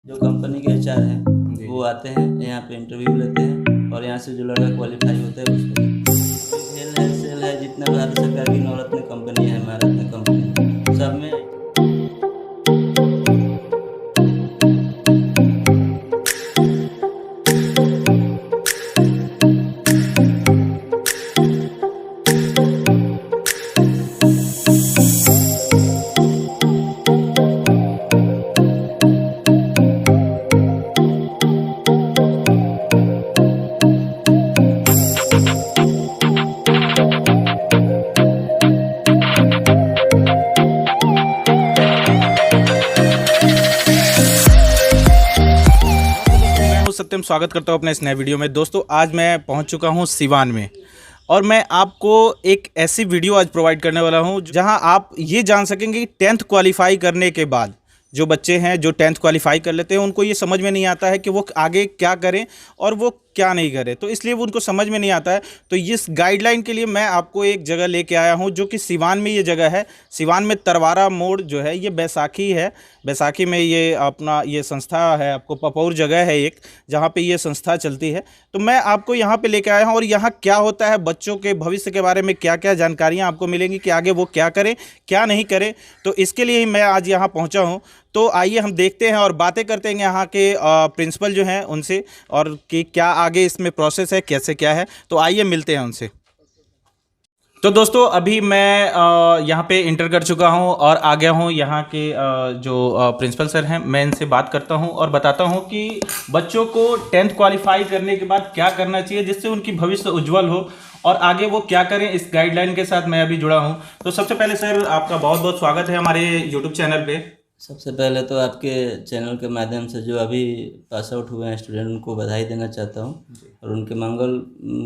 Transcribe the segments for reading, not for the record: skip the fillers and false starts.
जो कंपनी के एचआर जी। हैं वो आते हैं यहाँ पे इंटरव्यू लेते हैं और यहाँ से जो लड़का क्वालिफाई होता है उसको हेल है सेल है जितना भारत सरकार की नवरत्न कंपनी है महारत्न कंपनी सब में मैं हूं सत्यम, स्वागत करता हूं अपने इस नए वीडियो में। दोस्तों आज मैं पहुंच चुका हूं सिवान में और मैं आपको एक ऐसी वीडियो आज प्रोवाइड करने वाला हूं जहां आप ये जान सकेंगे कि 10th क्वालिफाई करने के बाद जो बच्चे हैं जो 10th क्वालिफाई कर लेते हैं उनको ये समझ में नहीं आता है कि वो आगे क्या करें और वो क्या नहीं करें, तो इसलिए वो उनको समझ में नहीं आता है। तो इस गाइडलाइन के लिए मैं आपको एक जगह लेके आया हूं जो कि सिवान में ये जगह है। सिवान में तरवारा मोड़ जो है ये बैसाखी है। बैसाखी में ये अपना ये संस्था है, आपको पपौर जगह है एक जहाँ पे ये संस्था चलती है। तो मैं आपको यहाँ पे लेके आया हूँ और यहाँ क्या होता है, बच्चों के भविष्य के बारे में क्या क्या जानकारियाँ आपको मिलेंगी कि आगे वो क्या करें क्या नहीं करें। तो इसके लिए ही मैं आज यहाँ पहुँचा हूँ। तो आइए हम देखते हैं और बातें करते हैं यहाँ के प्रिंसिपल जो हैं उनसे, और कि क्या आगे इसमें प्रोसेस है, कैसे क्या है। तो आइए मिलते हैं उनसे। तो दोस्तों अभी मैं यहाँ पे इंटर कर चुका हूँ और आ गया हूँ यहाँ के जो प्रिंसिपल सर हैं। मैं इनसे बात करता हूँ और बताता हूँ कि बच्चों को 10th क्वालिफाई करने के बाद क्या करना चाहिए जिससे उनकी भविष्य उज्जवल हो और आगे वो क्या करें। इस गाइडलाइन के साथ मैं अभी जुड़ा हूँ। तो सबसे पहले सर आपका बहुत बहुत स्वागत है हमारे यूट्यूब चैनल पे। सबसे पहले तो आपके चैनल के माध्यम से जो अभी पास आउट हुए हैं स्टूडेंट उनको बधाई देना चाहता हूँ और उनके मंगल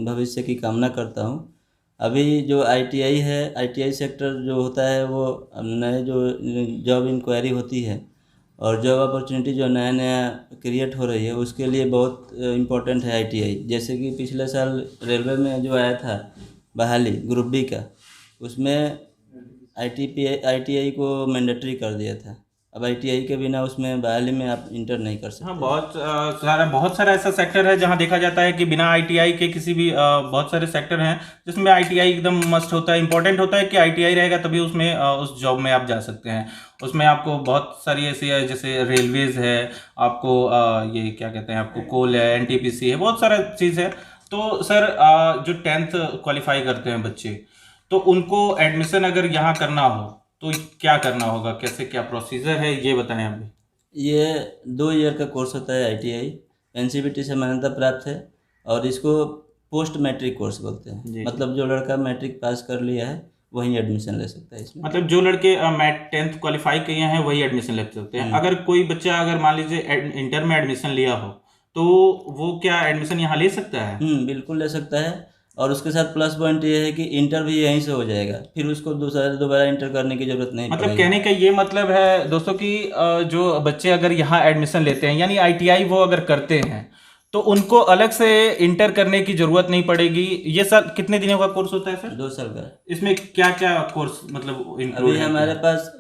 भविष्य की कामना करता हूँ। अभी जो आईटीआई है, आईटीआई सेक्टर जो होता है वो नए जो जॉब इंक्वायरी होती है और जॉब अपॉर्चुनिटी जो नया नया क्रिएट हो रही है उसके लिए बहुत इम्पोर्टेंट है आईटीआई। जैसे कि पिछले साल रेलवे में जो आया था बहाली ग्रुप बी का, उसमें आईटीआई को मैंडेटरी कर दिया था। अब आईटीआई के बिना उसमें बहाली में आप इंटर नहीं कर हाँ, सकते। बहुत सारा ऐसा सेक्टर है जहाँ देखा जाता है कि बिना आईटीआई के किसी भी बहुत सारे सेक्टर हैं जिसमें आईटीआई एकदम मस्ट होता है, इंपॉर्टेंट होता है कि आईटीआई रहेगा तभी उसमें उस जॉब में आप जा सकते हैं। उसमें आपको बहुत सारी ऐसी है जैसे रेलवेज है, आपको ये क्या कहते हैं, आपको कोल है, एनटीपीसी है, बहुत सारा चीज़ है। तो सर जो 10th क्वालिफाई करते हैं बच्चे, तो उनको एडमिशन अगर यहाँ करना हो तो क्या करना होगा, कैसे क्या प्रोसीजर है, ये बताएं अभी। ये 2 ईयर का कोर्स होता है आईटीआई, एनसीबीटी से मान्यता प्राप्त है और इसको पोस्ट मैट्रिक कोर्स बोलते हैं। जी। मतलब जो लड़का मैट्रिक पास कर लिया है वही एडमिशन ले सकता है इसमें। मतलब जो लड़के मैट 10th क्वालिफाई किए हैं वही एडमिशन ले सकते हैं। अगर कोई बच्चा अगर मान लीजिए इंटर में एडमिशन लिया हो तो वो क्या एडमिशन यहाँ ले सकता है? बिल्कुल ले सकता है। और उसके साथ प्लस पॉइंट ये है कि इंटर भी यहीं से हो जाएगा, फिर उसको दोबारा इंटर करने की जरूरत नहीं मतलब पड़ेगी। कहने का ये मतलब है दोस्तों कि जो बच्चे अगर यहाँ एडमिशन लेते हैं यानी आईटीआई वो अगर करते हैं तो उनको अलग से इंटर करने की जरूरत नहीं पड़ेगी। ये सर कितने दिनों का कोर्स होता है सर? 2 साल का। इसमें क्या क्या कोर्स मतलब इंक्लूड अभी है हमारे क्या? पास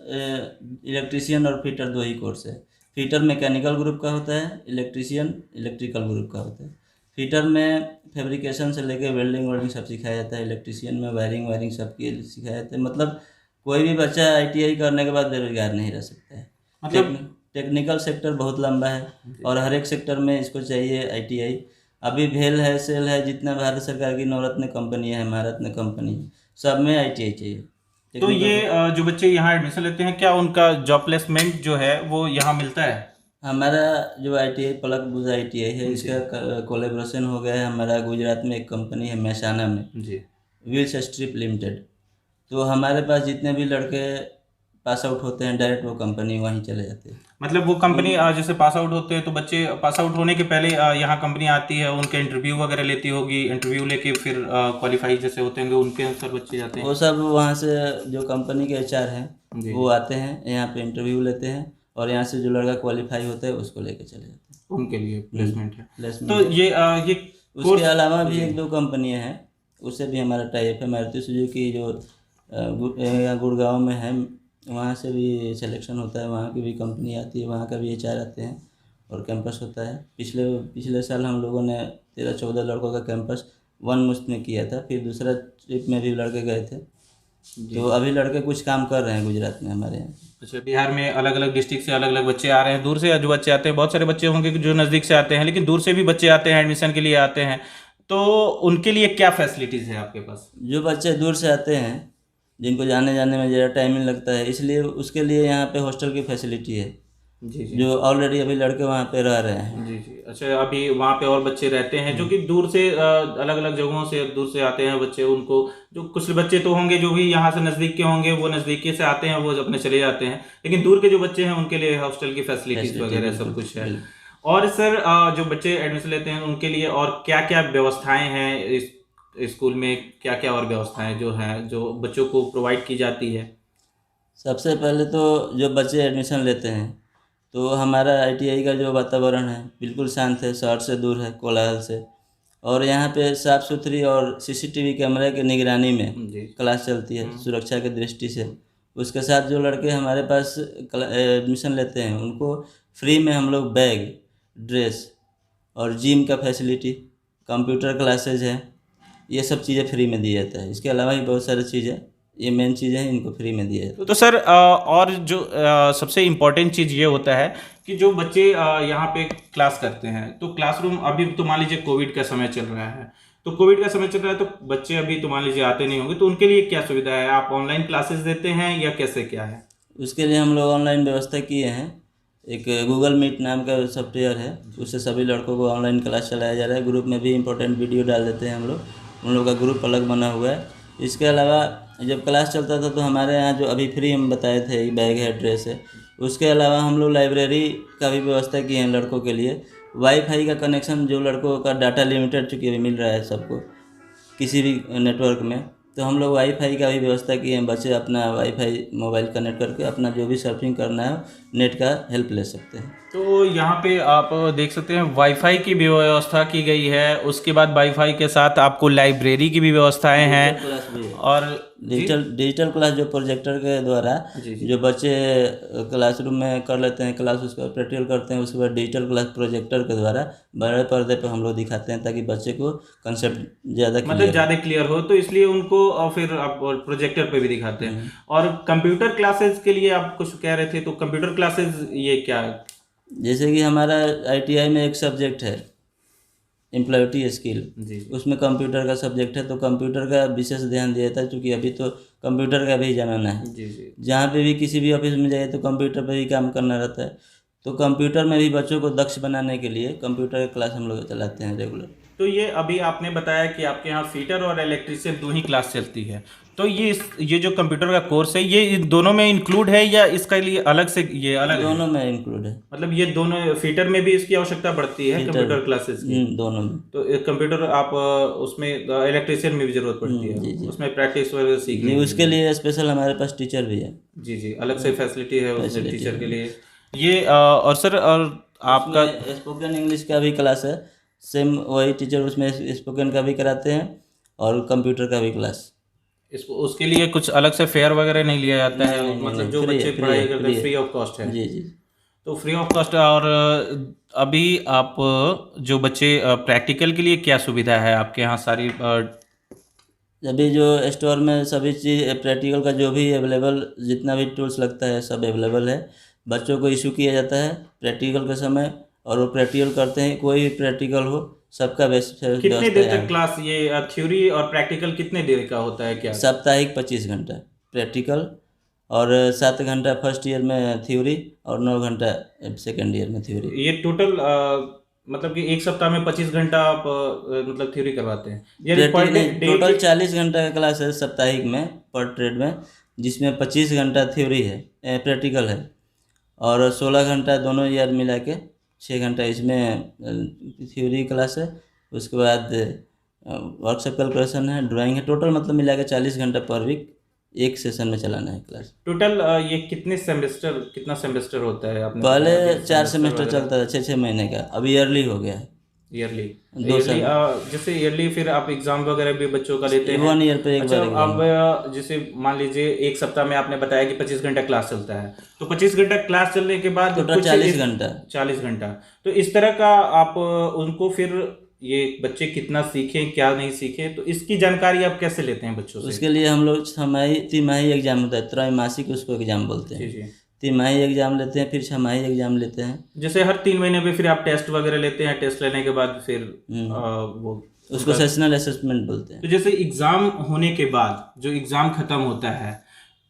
इलेक्ट्रीशियन और फिटर दो ही कोर्स है। फिटर मैकेनिकल ग्रुप का होता है, इलेक्ट्रीशियन इलेक्ट्रिकल ग्रुप का होता है। फिटर में फैब्रिकेशन से लेकर वेल्डिंग वेल्डिंग सब सिखाया जाता है, इलेक्ट्रीशियन में वायरिंग वायरिंग सब की सिखाया जाता है। मतलब कोई भी बच्चा आईटीआई करने के बाद बेरोजगार नहीं रह सकता है। मतलब टेक्निकल सेक्टर बहुत लंबा है और हर एक सेक्टर में इसको चाहिए आईटीआई। अभी भेल है सेल है जितना भारत सरकार की नवरत्न कंपनी है महारत्न कंपनी सब में आईटीआई चाहिए। तो ये टेक्निकल जो बच्चे यहाँ एडमिशन लेते हैं क्या उनका जॉब प्लेसमेंट जो है वो यहाँ मिलता है? हमारा जो आईटीआई पलक बुज आईटीआई है जी। इसका कोलेब्रेशन हो गया है हमारा गुजरात में एक कंपनी है महसाना में, जी। Wheels strip limited. तो हमारे पास जितने भी लड़के पास आउट होते हैं डायरेक्ट वो कंपनी वहीं चले जाते हैं। मतलब वो कंपनी जैसे पास आउट होते हैं तो बच्चे पास आउट होने के पहले यहाँ कंपनी आती है, उनके इंटरव्यू वगैरह लेती होगी, इंटरव्यू लेके फिर क्वालिफाई जैसे होते होंगे उनके अनुसार बच्चे जाते हैं। वो सब वहाँ से जो कंपनी के एचआर हैं जी। वो आते हैं यहाँ पे इंटरव्यू लेते हैं और यहाँ से जो लड़का क्वालिफाई होता है उसको लेके चले जाते हैं। उनके लिए प्लेसमेंट है। प्लेसमेंट तो है। ये उसके कोर्स। अलावा भी एक दो कंपनियां हैं, उससे भी हमारा टाइप है। मारुति सुजुकी जो यहाँ गुड़गांव में है, वहाँ से भी सिलेक्शन होता है, वहाँ की भी कंपनी आती है, वहाँ का भी एचआर आते हैं और कैंपस होता है। पिछले पिछले साल हम लोगों ने 13-14 लड़कों का कैंपस वनमुश्त में किया था, फिर दूसरा ट्रिप में भी लड़के गए थे। तो अभी लड़के कुछ काम कर रहे हैं गुजरात में हमारे यहाँ। अच्छा, बिहार में अलग अलग डिस्ट्रिक्ट से अलग अलग बच्चे आ रहे हैं, दूर से जो बच्चे आते हैं, बहुत सारे बच्चे होंगे जो नज़दीक से आते हैं, लेकिन दूर से भी बच्चे आते हैं एडमिशन के लिए आते हैं, तो उनके लिए क्या फैसिलिटीज़ है आपके पास? जो बच्चे दूर से आते हैं, जिनको जाने जाने में ज़्यादा टाइमिंग लगता है, इसलिए उसके लिए यहाँ पे हॉस्टल की फैसिलिटी है, जी जी जो ऑलरेडी अभी लड़के वहाँ पे रह रहे हैं। जी जी। अच्छा, अभी वहाँ पे और बच्चे रहते हैं जो कि दूर से अलग अलग जगहों से दूर से आते हैं बच्चे, उनको जो कुछ बच्चे तो होंगे जो भी यहाँ से नज़दीक के होंगे, वो नज़दीकी से आते हैं, वो अपने चले जाते हैं, लेकिन दूर के जो बच्चे हैं उनके लिए हॉस्टल की फैसिलिटीज़ वगैरह सब कुछ है। और सर जो बच्चे एडमिशन लेते हैं उनके लिए और क्या क्या व्यवस्थाएं हैं इस स्कूल में, क्या क्या और व्यवस्थाएं जो हैं जो बच्चों को प्रोवाइड की जाती है? सबसे पहले तो जो बच्चे एडमिशन लेते हैं, तो हमारा ITI का जो वातावरण है बिल्कुल शांत है, शहर से दूर है, कोलाहल से, और यहाँ पे साफ़ सुथरी और CCTV कैमरे की निगरानी में जी क्लास चलती है, सुरक्षा की दृष्टि से। उसके साथ जो लड़के हमारे पास एडमिशन लेते हैं उनको फ्री में हम लोग बैग, ड्रेस और जिम का फैसिलिटी, कंप्यूटर क्लासेज है, ये सब चीज़ें फ्री में दी जाता है। इसके अलावा भी बहुत सारी चीज़ें, ये मेन चीज़ें हैं, इनको फ्री में दिया जाता है। तो सर और जो सबसे इम्पोर्टेंट चीज़ ये होता है कि जो बच्चे यहाँ पे क्लास करते हैं, तो क्लासरूम अभी तो मान लीजिए कोविड का समय चल रहा है, तो कोविड का समय चल रहा है, तो बच्चे अभी तो मान लीजिए आते नहीं होंगे, तो उनके लिए क्या सुविधा है? आप ऑनलाइन क्लासेस देते हैं या कैसे क्या है? उसके लिए हम लोग ऑनलाइन व्यवस्था किए हैं। एक गूगल मीट नाम का सॉफ्टवेयर है, उससे सभी लड़कों को ऑनलाइन क्लास चलाया जा रहा है। ग्रुप में भी इंपॉर्टेंट वीडियो डाल देते हैं हम लोग, उन लोगों का ग्रुप अलग बना हुआ है। इसके अलावा जब क्लास चलता था तो हमारे यहाँ जो अभी फ्री हम बताए थे, बैग है, ड्रेस है, उसके अलावा हम लोग लाइब्रेरी का भी व्यवस्था किए हैं लड़कों के लिए। वाईफाई का कनेक्शन, जो लड़कों का डाटा लिमिटेड चूँकि अभी मिल रहा है सबको किसी भी नेटवर्क में, तो हम लोग वाईफाई का भी व्यवस्था किए हैं। बच्चे अपना वाईफाई मोबाइल कनेक्ट करके अपना जो भी सर्फिंग करना है नेट का हेल्प ले सकते हैं। तो यहाँ पे आप देख सकते हैं वाईफाई की भी व्यवस्था की गई है, उसके बाद वाईफाई के साथ आपको लाइब्रेरी की भी व्यवस्थाएं हैं, क्लास भी है। और डिजिटल क्लास जो प्रोजेक्टर के द्वारा जो बच्चे क्लासरूम में कर लेते हैं क्लास, उसका प्रैक्टिकल करते हैं, उसके बाद डिजिटल क्लास प्रोजेक्टर के द्वारा बड़े पर्दे पर हम लोग दिखाते हैं, ताकि बच्चे को कंसेप्ट मतलब ज़्यादा क्लियर हो, तो इसलिए उनको और फिर आप प्रोजेक्टर पे भी दिखाते हैं। और कंप्यूटर क्लासेस के लिए आप कुछ कह रहे थे, तो कंप्यूटर क्लासेस ये क्या है? जैसे कि हमारा ITI में एक सब्जेक्ट है एम्प्लॉयबिलिटी स्किल, उसमें कंप्यूटर का सब्जेक्ट है, तो कंप्यूटर का विशेष ध्यान दिया जाता है, क्योंकि अभी तो कंप्यूटर का भी ज़माना है। जहाँ पे भी किसी भी ऑफिस में जाइए तो कंप्यूटर पे भी काम करना रहता है, तो कंप्यूटर में भी बच्चों को दक्ष बनाने के लिए कंप्यूटर क्लास हम लोग चलाते हैं रेगुलर। तो ये अभी आपने बताया कि आपके यहाँ फिटर और इलेक्ट्रीशियन दो ही क्लास चलती है, तो ये जो कंप्यूटर का कोर्स है, ये इन दोनों में इंक्लूड है या इसके लिए अलग से ये अलग है? दोनों में इंक्लूड है। मतलब ये दोनों, फिटर में भी इसकी आवश्यकता पड़ती है कंप्यूटर क्लासेस की? दोनों में। तो कंप्यूटर आप उसमें इलेक्ट्रीशियन में भी जरूरत पड़ती है, उसमें प्रैक्टिस वगैरह सीखने उसके लिए स्पेशल हमारे पास टीचर भी है। जी जी, अलग से फैसिलिटी है उसमें टीचर के लिए ये। और सर, और आपका स्पोकन इंग्लिश का भी क्लास है, सेम वही टीचर उसमें स्पोकन का भी कराते हैं और कंप्यूटर का भी क्लास। इसको उसके लिए कुछ अलग से फेयर वगैरह नहीं लिया जाता है? मतलब जो बच्चे पढ़ाई करते हैं फ्री ऑफ कॉस्ट है? जी जी। तो फ्री ऑफ कॉस्ट। और अभी आप जो बच्चे प्रैक्टिकल के लिए क्या सुविधा है आपके यहाँ सारी? अभी जो स्टोर में सभी चीज़ प्रैक्टिकल का जो भी अवेलेबल, जितना भी टूल्स लगता है सब अवेलेबल है। बच्चों को इशू किया जाता है प्रैक्टिकल के समय, और वो प्रैक्टिकल करते हैं, कोई भी प्रैक्टिकल हो सबका कितने देर तक क्लास, ये थ्योरी और प्रैक्टिकल कितने देर का होता है क्या? साप्ताहिक 25 घंटा प्रैक्टिकल, और 7 घंटा फर्स्ट ईयर में थ्योरी, और 9 घंटा सेकेंड ईयर में थ्योरी। ये टोटल मतलब कि एक सप्ताह में 25 घंटा आप मतलब थ्योरी करवाते हैं? टोटल 40 घंटा का क्लास है साप्ताहिक में पर ट्रेड में, जिसमें 25 घंटा थ्योरी है, प्रैक्टिकल है, और 16 घंटा दोनों ईयर मिला के 6 घंटा इसमें थ्योरी क्लास है। उसके बाद वर्कशॉप कैलकुलेशन है, ड्राइंग है, टोटल मतलब मिला के 40 घंटा पर वीक एक सेशन में चलाना है क्लास। टोटल ये कितना सेमेस्टर होता है? आपने पहले 4 सेमेस्टर चलता था, 6-6 महीने का, अब ईयरली हो गया है। ईयरली? 2 साल। जैसे ईयरली फिर आप एग्जाम वगैरह भी बच्चों का लेते हैं? 1 ईयर पे एक अच्छा, बार एग्जाम। अब जैसे मान लीजिए एक सप्ताह में आपने बताया कि 25 घंटा क्लास चलता है, तो 25 घंटा क्लास चलने के बाद टोटल कुछ 40 घंटा। 40 घंटा, तो इस तरह का आप उनको फिर ये बच्चे कितना सीखें क्या नहीं सीखें, तो इसकी जानकारी आप कैसे लेते हैं बच्चों से? उसके लिए हम लोग छमाही तिमाही एग्जाम होता है, त्रैमासिक उसको एग्जाम बोलते जी हैं। जी। तिमाही एग्जाम लेते हैं, फिर छमाही एग्जाम लेते हैं। जैसे हर 3 महीने पे फिर आप टेस्ट वगैरह लेते हैं, टेस्ट लेने के बाद फिर वो उसको सेशनल असेसमेंट बोलते तो हैं। जैसे एग्जाम होने के बाद जो एग्जाम खत्म होता है,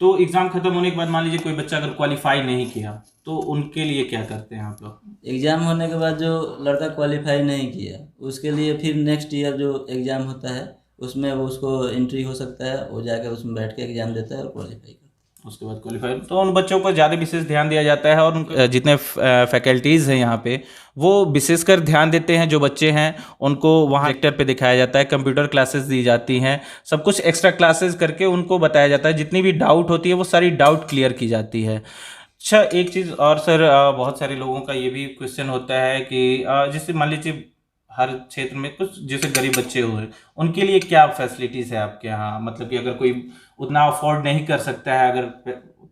तो एग्जाम खत्म होने के बाद मान लीजिए कोई बच्चा अगर क्वालिफाई नहीं किया, तो उनके लिए क्या करते हैं आप लोग? एग्जाम होने के बाद जो लड़का क्वालिफाई नहीं किया, उसके लिए फिर नेक्स्ट ईयर जो एग्ज़ाम होता है उसमें वो उसको एंट्री हो सकता है, वो जाकर उसमें बैठ के एग्ज़ाम देता है और क्वालिफाई करता है। उसके बाद क्वालिफाई, तो उन बच्चों पर ज़्यादा विशेष ध्यान दिया जाता है, और उनके जितने फैकल्टीज़ हैं यहाँ पे वो विशेषकर ध्यान देते हैं। जो बच्चे हैं उनको वहाँ लेक्चर पे दिखाया जाता है, कंप्यूटर क्लासेस दी जाती हैं, सब कुछ एक्स्ट्रा क्लासेस करके उनको बताया जाता है, जितनी भी डाउट होती है वो सारी डाउट क्लियर की जाती है। अच्छा, एक चीज़ और सर, बहुत सारे लोगों का ये भी क्वेश्चन होता है कि जैसे मान लीजिए हर क्षेत्र में कुछ जैसे गरीब बच्चे हुए, उनके लिए क्या फैसिलिटीज़ है आपके यहाँ? मतलब कि अगर कोई उतना अफोर्ड नहीं कर सकता है अगर,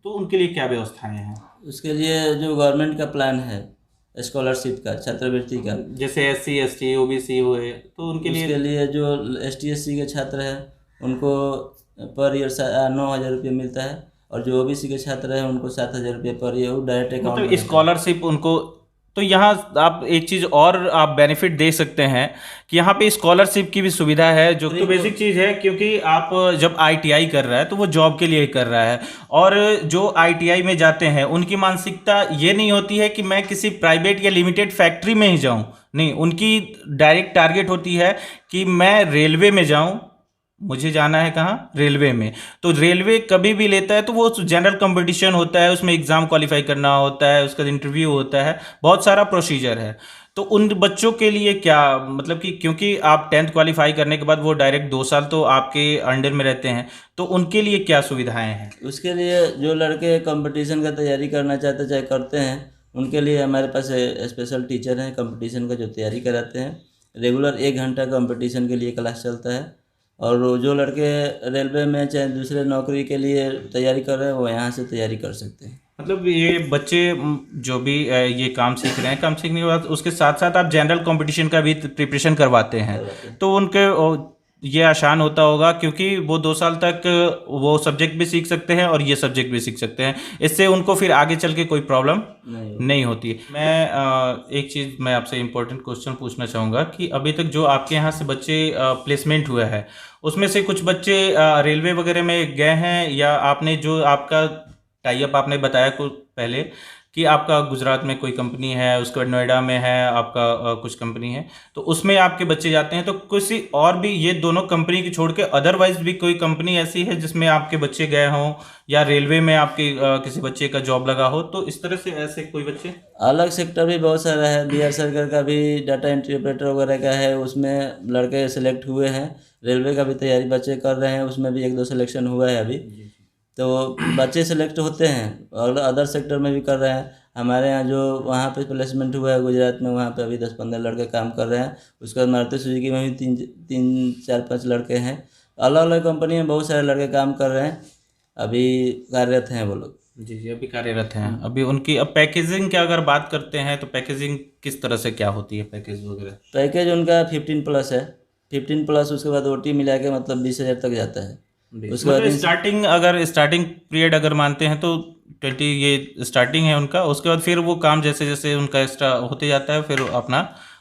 तो उनके लिए क्या व्यवस्थाएं हैं? उसके लिए जो गवर्नमेंट का प्लान है स्कॉलरशिप का, छात्रवृत्ति का, जैसे SC ST OBC हुए, तो उनके उसके लिए जो ST SC के छात्र हैं उनको पर ईयर 9,000 रुपये मिलता है, और जो OBC के छात्र हैं उनको 7,000 रुपये पर ईयर वो डायरेक्ट अकाउंट में मतलब रहता है। स्कॉलरशिप उनको, तो यहाँ आप एक चीज़ और आप बेनिफिट दे सकते हैं कि यहाँ पे स्कॉलरशिप की भी सुविधा है, जो तो बेसिक चीज़ है, क्योंकि आप जब ITI कर रहा है तो वो जॉब के लिए कर रहा है, और जो ITI में जाते हैं उनकी मानसिकता ये नहीं होती है कि मैं किसी प्राइवेट या लिमिटेड फैक्ट्री में ही जाऊँ, नहीं, उनकी डायरेक्ट टारगेट होती है कि मैं रेलवे में जाऊँ, मुझे जाना है कहाँ, रेलवे में। तो रेलवे कभी भी लेता है तो वो जनरल कंपटीशन होता है, उसमें एग्ज़ाम क्वालिफाई करना होता है, उसका इंटरव्यू होता है, बहुत सारा प्रोसीजर है। तो उन बच्चों के लिए क्या, मतलब कि क्योंकि आप 10th क्वालिफाई करने के बाद वो डायरेक्ट 2 साल तो आपके अंडर में रहते हैं, तो उनके लिए क्या सुविधाएं हैं? उसके लिए जो लड़के कंपटीशन का तैयारी करना चाहते चाहे करते हैं, उनके लिए हमारे पास स्पेशल टीचर हैं कंपटीशन का जो तैयारी कराते हैं। रेगुलर 1 घंटा कंपटीशन के लिए क्लास चलता है, और जो लड़के रेलवे में चाहे दूसरे नौकरी के लिए तैयारी कर रहे हैं वो यहाँ से तैयारी कर सकते हैं। मतलब ये बच्चे जो भी ये काम सीख रहे हैं, काम सीखने के बाद उसके साथ साथ आप जनरल कंपटीशन का भी प्रिपरेशन करवाते हैं, तो उनके ये आसान होता होगा, क्योंकि वो 2 साल तक वो सब्जेक्ट भी सीख सकते हैं और ये सब्जेक्ट भी सीख सकते हैं, इससे उनको फिर आगे चल के कोई प्रॉब्लम नहीं होती। मैं एक चीज़ मैं आपसे इम्पोर्टेंट क्वेश्चन पूछना चाहूँगा कि अभी तक जो आपके यहाँ से बच्चे प्लेसमेंट हुआ है, उसमें से कुछ बच्चे रेलवे वगैरह में गए हैं, या आपने जो आपका टाई अप आपने बताया कुछ पहले कि आपका गुजरात में कोई कंपनी है, उसके बाद नोएडा में है आपका कुछ कंपनी है, तो उसमें आपके बच्चे जाते हैं, तो किसी और भी ये दोनों कंपनी की छोड़ के अदरवाइज भी कोई कंपनी ऐसी है जिसमें आपके बच्चे गए हों, या रेलवे में आपके किसी बच्चे का जॉब लगा हो, तो इस तरह से ऐसे कोई बच्चे? अलग सेक्टर भी बहुत सारा है, बिहार सरकार का भी डाटा एंट्री ऑपरेटर वगैरह का है, उसमें लड़के सेलेक्ट हुए हैं। रेलवे का भी तैयारी बच्चे कर रहे हैं, उसमें भी 1-2 सिलेक्शन हुआ है अभी। तो बच्चे सेलेक्ट होते हैं, और अदर सेक्टर में भी कर रहे हैं। हमारे यहाँ जो वहाँ पे प्लेसमेंट हुआ है गुजरात में, वहाँ पे अभी 10-15 लड़के काम कर रहे हैं। उसके बाद मारुति सुजुकी में भी 3-4-5 लड़के हैं। अलग अलग कंपनी में बहुत सारे लड़के काम कर रहे हैं, अभी कार्यरत हैं वो लोग। जी जी, अभी कार्यरत हैं। अभी उनकी अब पैकेजिंग की अगर बात करते हैं तो पैकेजिंग किस तरह से क्या होती है, पैकेज वगैरह? पैकेज उनका 15+ है, 15+ उसके बाद OT मिला के मतलब 20,000 तक जाता है। उसके बाद स्टार्टिंग, अगर स्टार्टिंग पीरियड अगर मानते हैं तो 20 ये स्टार्टिंग है उनका, उसके बाद फिर वो काम जैसे जैसे उनका एक्स्ट्रा होते जाता है फिर अपना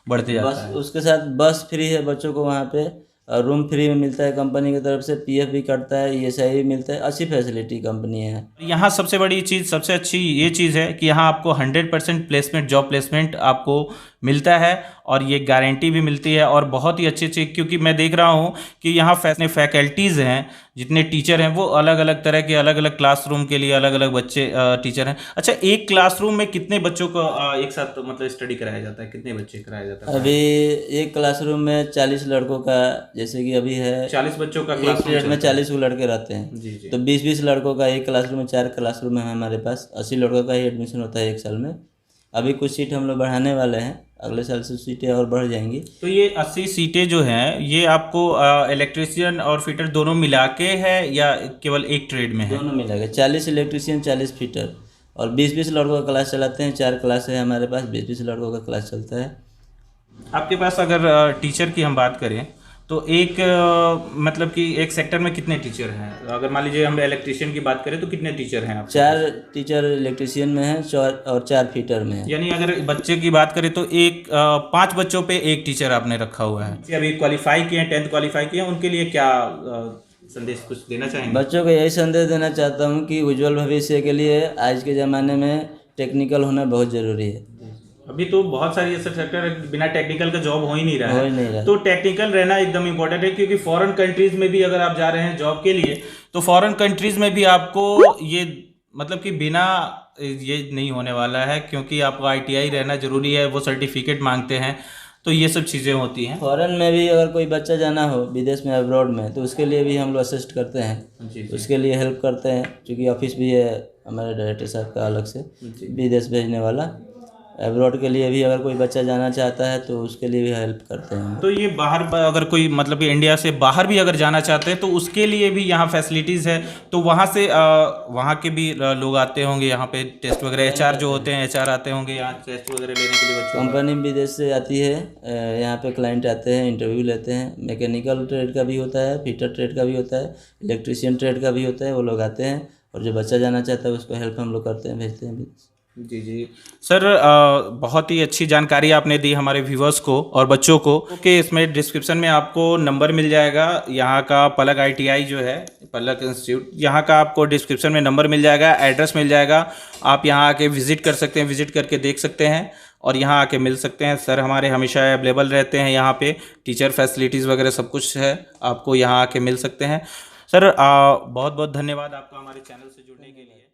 बढ़ते जाता है। उसके साथ बस फ्री है बच्चों को वहाँ पे, और रूम फ्री में मिलता है कंपनी की तरफ से, PF भी कटता है, ESI भी मिलता है, अच्छी फैसिलिटी कंपनी है। यहाँ सबसे बड़ी चीज़, सबसे अच्छी ये चीज़ है कि यहाँ आपको 100% प्लेसमेंट, जॉब प्लेसमेंट आपको मिलता है, और ये गारंटी भी मिलती है, और बहुत ही अच्छी, क्योंकि मैं देख रहा हूँ कि यहाँ फैकल्टीज़ हैं, जितने टीचर हैं वो अलग अलग तरह के, अलग अलग क्लासरूम के लिए अलग अलग बच्चे टीचर हैं। अच्छा, एक क्लासरूम में कितने बच्चों को एक साथ मतलब स्टडी कराया जाता है, कितने बच्चे कराया जाता है? अभी एक क्लासरूम में 40 लड़कों का, जैसे कि अभी है 40 बच्चों का एक क्लास पीरियड में 40 लड़के रहते हैं। जी जी। तो 20-20 लड़कों का एक क्लासरूम में, 4 क्लासरूम है हमारे पास, 80 लड़कों का ही एडमिशन होता है 1 साल में। अभी कुछ सीट हम लोग बढ़ाने वाले हैं, अगले साल से सीटें और बढ़ जाएंगी। तो ये 80 सीटें जो हैं ये आपको इलेक्ट्रीशियन और फिटर दोनों मिला के है या केवल एक ट्रेड में है? दोनों मिला के 40 इलेक्ट्रीशियन 40 फिटर और 20-20 लड़कों का क्लास चलाते हैं। 4 क्लास है हमारे पास, 20-20 लड़कों का क्लास चलता है। आपके पास अगर टीचर की हम बात करें तो एक मतलब कि एक सेक्टर में कितने टीचर हैं? अगर मान लीजिए हम इलेक्ट्रीशियन की बात करें तो कितने टीचर हैं आप? 4 टीचर इलेक्ट्रीशियन में हैं और 4 फिटर में हैं। यानी अगर बच्चे की बात करें तो 5 बच्चों पे एक टीचर आपने रखा हुआ है। अभी क्वालिफाई किए हैं, 10th क्वालिफाई किए हैं, उनके लिए क्या संदेश कुछ देना चाहेंगे? बच्चों को यही संदेश देना चाहता हूँ कि उज्जवल भविष्य के लिए आज के ज़माने में टेक्निकल होना बहुत ज़रूरी है। अभी तो बहुत सारी ऐसे सेक्टर है बिना टेक्निकल का जॉब हो ही नहीं रहा हो ही नहीं रहा। तो टेक्निकल रहना एकदम इम्पोर्टेंट है, क्योंकि फॉरेन कंट्रीज में भी अगर आप जा रहे हैं जॉब के लिए तो फॉरेन कंट्रीज में भी आपको ये मतलब कि बिना ये नहीं होने वाला है, क्योंकि आपको ITI रहना जरूरी है, वो सर्टिफिकेट मांगते हैं, तो ये सब चीज़ें होती हैं। फॉरेन में भी अगर कोई बच्चा जाना हो विदेश में, अब्रॉड में, तो उसके लिए भी हम लोग असिस्ट करते हैं। जी। उसके लिए हेल्प करते हैं, क्योंकि ऑफिस भी है हमारे डायरेक्टर साहब का अलग से विदेश भेजने वाला। अब्रॉड के लिए भी अगर कोई बच्चा जाना चाहता है तो उसके लिए भी हेल्प करते हैं। तो ये बाहर अगर कोई मतलब कि इंडिया से बाहर भी अगर जाना चाहते हैं तो उसके लिए भी यहाँ फैसिलिटीज़ है, तो वहाँ से वहाँ के भी लोग आते होंगे यहाँ पे टेस्ट वगैरह, HR जो होते हैं HR आते होंगे यहाँ टेस्ट वगैरह लेने के लिए बच्चों? कंपनी विदेश से आती है, यहाँ पे क्लाइंट आते हैं, इंटरव्यू लेते हैं। मैकेनिकल ट्रेड का भी होता है, फिटर ट्रेड का भी होता है, इलेक्ट्रीशियन ट्रेड का भी होता है। वो लोग आते हैं और जो बच्चा जाना चाहता है उसको हेल्प हम लोग करते हैं, भेजते हैं। जी जी सर, बहुत ही अच्छी जानकारी आपने दी हमारे व्यूवर्स को और बच्चों को कि इसमें डिस्क्रिप्शन में आपको नंबर मिल जाएगा यहाँ का, पलक ITI जो है, पलक इंस्टीट्यूट, यहाँ का आपको डिस्क्रिप्शन में नंबर मिल जाएगा, एड्रेस मिल जाएगा। आप यहाँ आके विज़िट कर सकते हैं, विज़िट करके देख सकते हैं और यहाँ आके मिल सकते हैं। सर हमारे हमेशा अवेलेबल रहते हैं यहाँ पे, टीचर फैसिलिटीज़ वगैरह सब कुछ है, आपको यहाँ आके मिल सकते हैं। सर बहुत बहुत धन्यवाद आपका हमारे चैनल से जुड़ने के लिए।